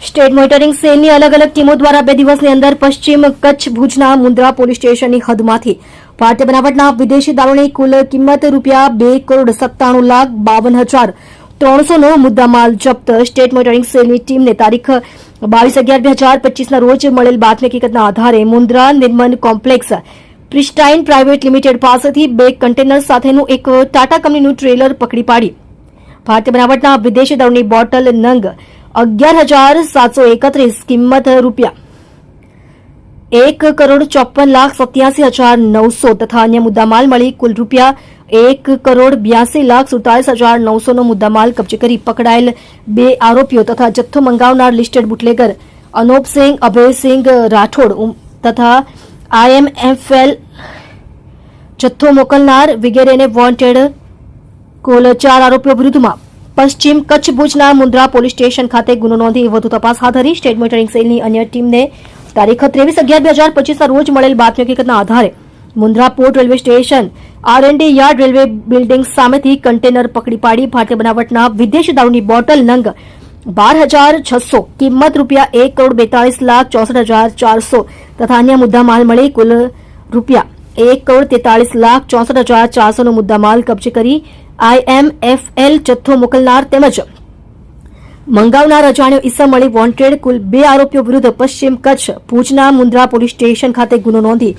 State monitoring સેલની અલગ અલગ ટીમો દ્વારા 2 દિવસની અંદર પશ્ચિમ કચ્છ ભુજના મુન્દ્રા પોલીસ સ્ટેશનની હદમાંથી ભારતીય બનાવટના વિદેશી દારૂની કુલ કિંમત ₹2,97,52,300નો મુદ્દામાલ જપ્ત. સ્ટેટ મોનિટરિંગ સેલની ટીમને તારીખ 22/11/2025ના રોજ મળેલ બાતમી હકીકતના આધારે મુન્દ્રા નિર્મલ કોમ્પ્લેક્સ પ્રિસ્ટાઇન પ્રાઇવેટ લિમિટેડ પાસેથી 2 કન્ટેનર સાથેનું એક ટાટા કંપનીનું ટ્રેલર પકડી પાડી ભારતીય બનાવટના વિદેશી દારૂની બોટલ નંગ 11,731 કિંમત ₹1,54,87,900 તથા અન્ય મુદ્દામાલ મળી કુલ ₹1,82,47,900નો મુદ્દામાલ કબજે કરી પકડાયેલ 2 આરોપીઓ તથા જથ્થો મંગાવનાર લિસ્ટેડ બુટલેગર અનોપસિંહ અભયસિંહ રાઠોડ તથા IMFL જથ્થો મોકલનાર વગેરેને વોન્ટેડ. કુલ 4 આરોપીઓ વિરુદ્ધમાં પશ્ચિમ કચ્છ ભુજના મુન્દ્રા પોલીસ સ્ટેશન ખાતે ગુનો નોંધી વધુ તપાસ હાથ ધરી. સ્ટેટ મોનિટરિંગ સેલની અન્ય ટીમને તારીખ 23/11/2025ના રોજ મળેલ બાતમી હકીકતના આધારે Mundra port railway station R&D yard railway building સામેથી કન્ટેનર પકડી પાડી ભારતીય બનાવટના વિદેશી દારૂની બોટલ નંગ 12,600 કિંમત ₹1,42,64,400 તથા અન્ય મુદ્દામાલ મળી કુલ ₹1,43,64,400નો મુદ્દામાલ કબજે કરી IMFL જથ્થો મોકલનાર તેમજ મંગાવનાર અજાણ્યો ઇસમ મળી વોન્ટેડ. કુલ 2 આરોપીઓ વિરુદ્ધ પશ્ચિમ કચ્છ ભુજના મુન્દ્રા પોલીસ સ્ટેશન ખાતે ગુનો નોંધી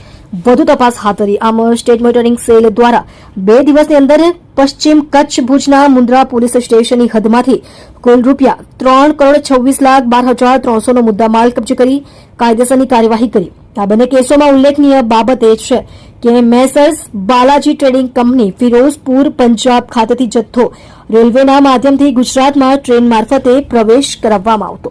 વધુ તપાસ હાથ ધરી. આમ સ્ટેટ મોનિટરિંગ સેલ દ્વારા 2 દિવસની અંદર પશ્ચિમ કચ્છ ભુજના મુન્દ્રા પોલીસ સ્ટેશનની હદમાંથી કુલ ₹3,26,12,300નો મુદ્દામાલ કબજે કરી કાયદેસરની કાર્યવાહી કરી. આ બંને કેસોમાં ઉલ્લેખનીય બાબત એ છે કે Messrs Balaji trading company Firozpur Punjab ખાતેથી જથ્થો રેલવેના માધ્યમથી ગુજરાતમાં ટ્રેન મારફતે પ્રવેશ કરાવવામાં આવતો.